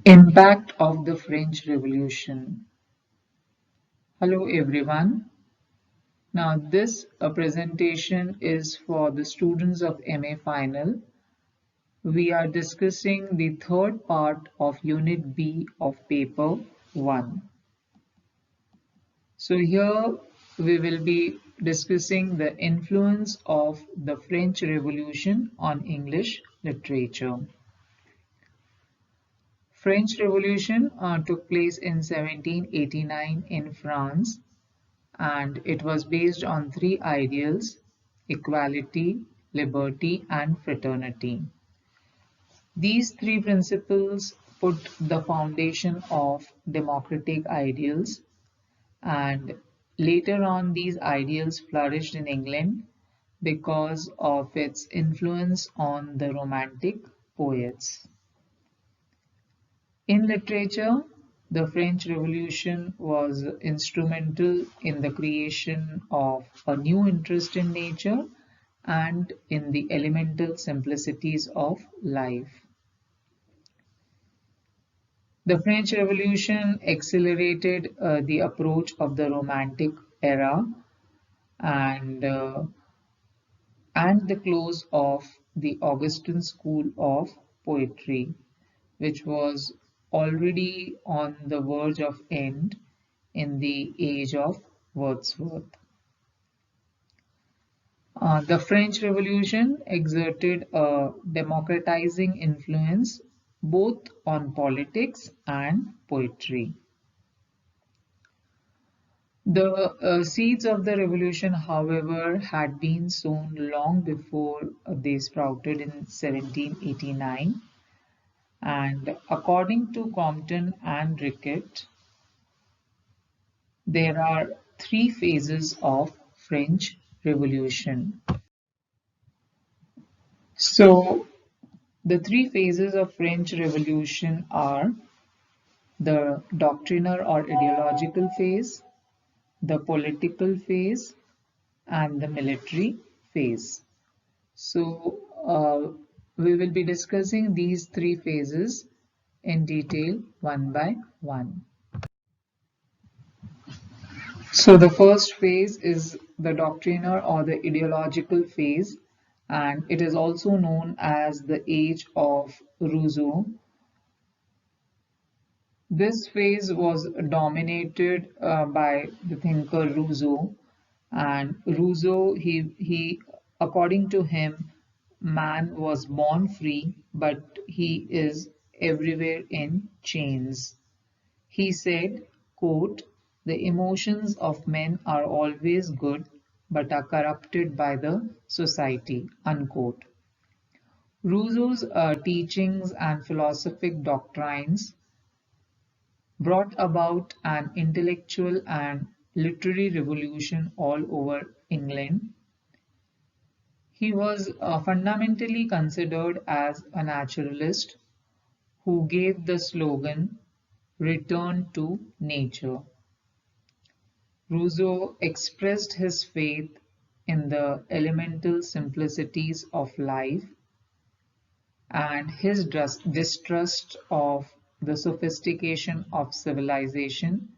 Impact of the French Revolution. Hello everyone. Now this presentation is for the students of MA Final. We are discussing the third part of Unit B of Paper 1. So here we will be discussing the influence of the French Revolution on English literature. French Revolution took place in 1789 in France, and it was based on three ideals: equality, liberty, and fraternity. These three principles put the foundation of democratic ideals, and later on, these ideals flourished in England because of its influence on the Romantic poets. In literature, the French Revolution was instrumental in the creation of a new interest in nature and in the elemental simplicities of life. The French Revolution accelerated the approach of the Romantic era and, uh, and the close of the Augustan school of poetry, which was already on the verge of end in the age of Wordsworth. The French Revolution exerted a democratizing influence both on politics and poetry. The seeds of the revolution, however, had been sown long before they sprouted in 1789, and according to Compton and Rickett, there are three phases of French Revolution. So, the three phases of French Revolution are the doctrinal or ideological phase, the political phase, and the military phase. So, we will be discussing these three phases in detail one by one. So the first phase is the doctrinal or the ideological phase, and it is also known as the age of Rousseau. This phase was dominated by the thinker Rousseau, and Rousseau, according to him, man was born free, but he is everywhere in chains. He said, quote, "The emotions of men are always good, but are corrupted by the society." Unquote. Rousseau's teachings and philosophic doctrines brought about an intellectual and literary revolution all over England. He was fundamentally considered as a naturalist who gave the slogan "Return to Nature." Rousseau expressed his faith in the elemental simplicities of life and his distrust of the sophistication of civilization,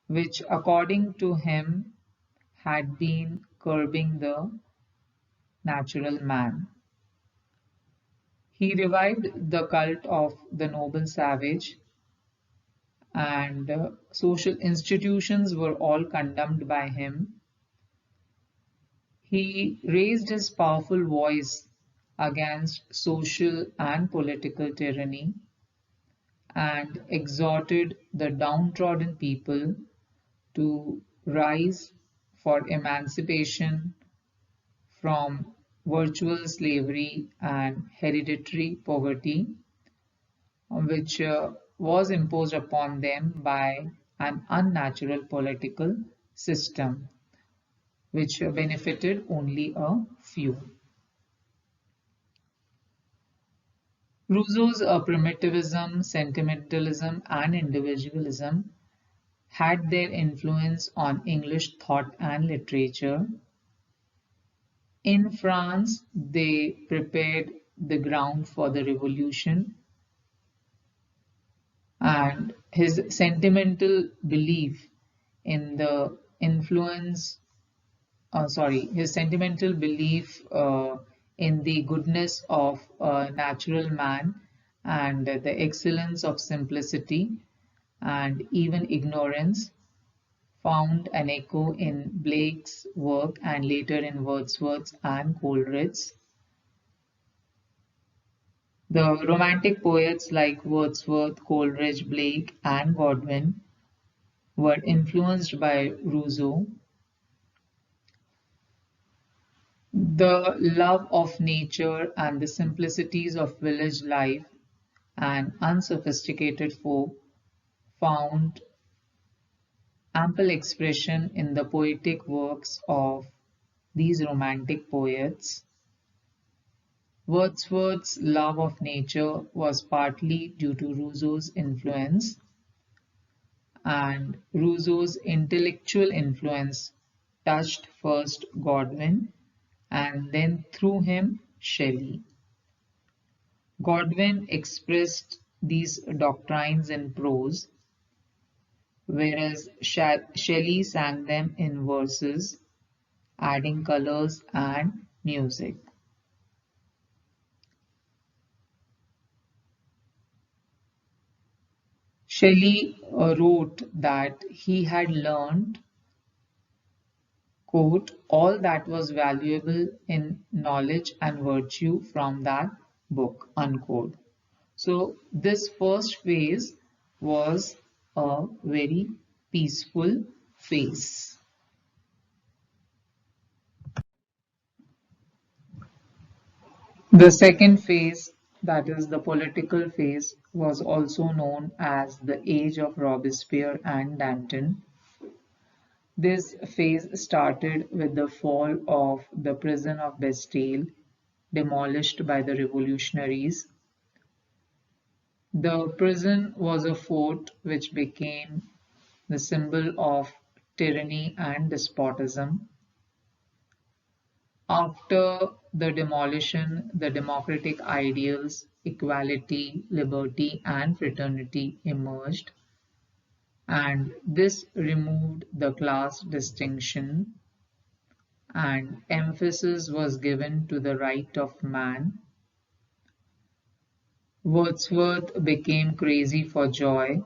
which, according to him, had been curbing the natural man. He revived the cult of the noble savage, and social institutions were all condemned by him. He raised his powerful voice against social and political tyranny and exhorted the downtrodden people to rise for emancipation from virtual slavery and hereditary poverty, which was imposed upon them by an unnatural political system, which benefited only a few. Rousseau's primitivism, sentimentalism, and individualism had their influence on English thought and literature. In France, they prepared the ground for the revolution. and his sentimental belief in the influence, his sentimental belief in the goodness of natural man and the excellence of simplicity and even ignorance found an echo in Blake's work and later in Wordsworth's and Coleridge's. The Romantic poets like Wordsworth, Coleridge, Blake, and Godwin were influenced by Rousseau. The love of nature and the simplicities of village life and unsophisticated folk found ample expression in the poetic works of these Romantic poets. Wordsworth's love of nature was partly due to Rousseau's influence, and Rousseau's intellectual influence touched first Godwin and then through him Shelley. Godwin expressed these doctrines in prose, whereas Shelley sang them in verses, adding colors and music. Shelley wrote that he had learned, quote, all that was valuable in knowledge and virtue from that book, unquote. So this first phase was a very peaceful phase. The second phase, that is the political phase, was also known as the Age of Robespierre and Danton. This phase started with the fall of the prison of Bastille, demolished by the revolutionaries. The prison was a fort which became the symbol of tyranny and despotism. After the demolition, the democratic ideals, equality, liberty, and fraternity emerged, and this removed the class distinction, and emphasis was given to the right of man. Wordsworth became crazy for joy,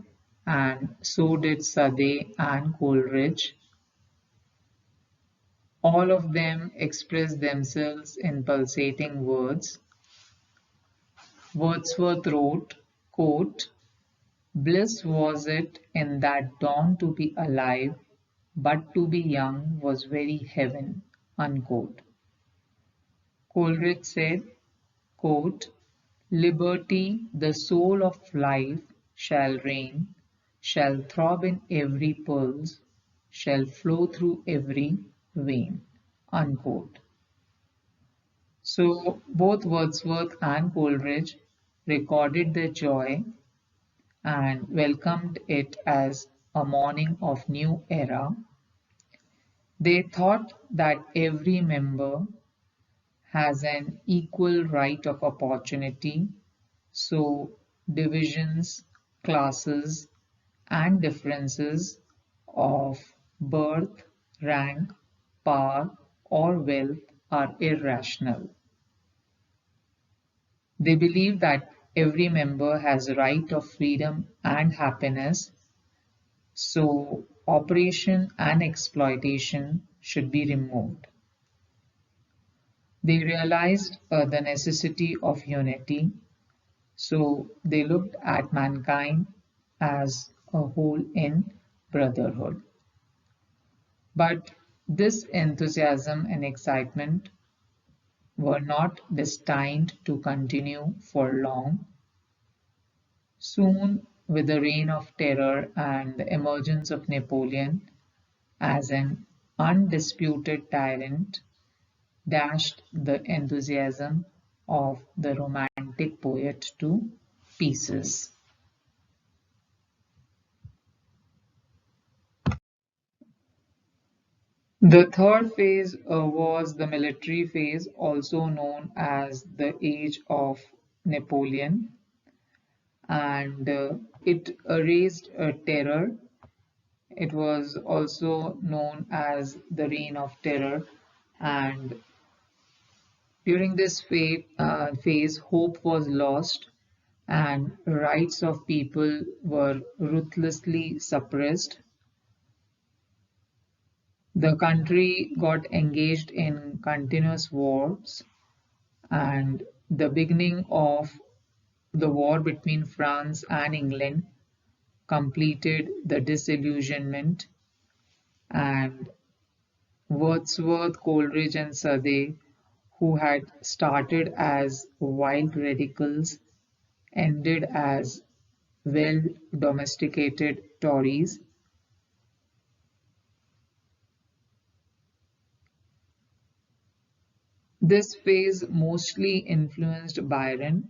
and so did Sade and Coleridge. All of them expressed themselves in pulsating words. Wordsworth wrote, quote, bliss was it in that dawn to be alive, but to be young was very heaven, unquote. Coleridge said, quote, liberty, the soul of life, shall reign, shall throb in every pulse, shall flow through every vein, unquote. So both Wordsworth and Coleridge recorded their joy and welcomed it as a morning of new era. They thought that every member has an equal right of opportunity, so divisions, classes, and differences of birth, rank, power, or wealth are irrational. They believe that every member has a right of freedom and happiness, so oppression and exploitation should be removed. They realized the necessity of unity, so they looked at mankind as a whole in brotherhood. But this enthusiasm and excitement were not destined to continue for long. Soon, with the reign of terror and the emergence of Napoleon as an undisputed tyrant, dashed the enthusiasm of the Romantic poet to pieces. The third phase was the military phase, also known as the Age of Napoleon. and it raised a terror. It was also known as the Reign of Terror, and during this phase, hope was lost and rights of people were ruthlessly suppressed. The country got engaged in continuous wars, and the beginning of the war between France and England completed the disillusionment, and Wordsworth, Coleridge, and Southey, who had started as wild radicals, ended as well domesticated Tories. This phase mostly influenced Byron,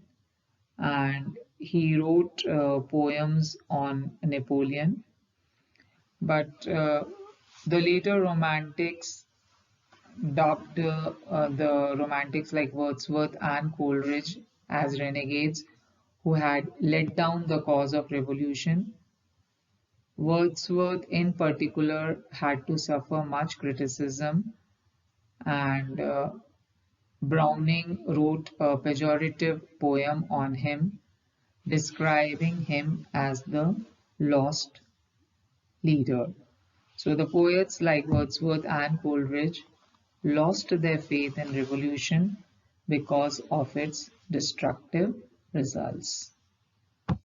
and he wrote poems on Napoleon. But the later Romantics dubbed the Romantics like Wordsworth and Coleridge as renegades who had let down the cause of revolution. Wordsworth, in particular, had to suffer much criticism, and Browning wrote a pejorative poem on him, describing him as the lost leader. So the poets like Wordsworth and Coleridge lost their faith in revolution because of its destructive results.